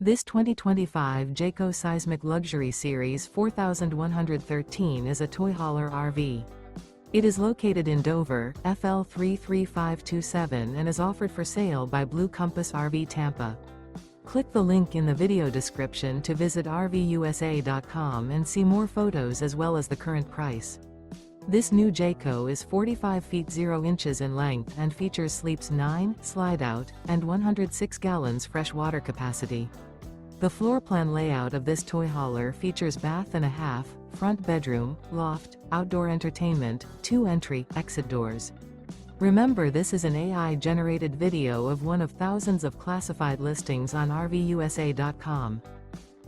This 2025 Jayco Seismic Luxury Series 4113 is a toy hauler RV. It is located in Dover, FL 33527 and is offered for sale by Blue Compass RV Tampa. Click the link in the video description to visit RVUSA.com and see more photos as well as the current price. This new Jayco is 45 feet 0 inches in length and features sleeps 9, slide-out, and 106 gallons fresh water capacity. The floor plan layout of this toy hauler features bath and a half, front bedroom, loft, outdoor entertainment, 2 entry/exit doors. Remember, this is an AI-generated video of one of thousands of classified listings on RVUSA.com.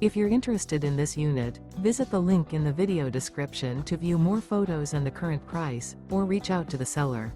If you're interested in this unit, visit the link in the video description to view more photos and the current price, or reach out to the seller.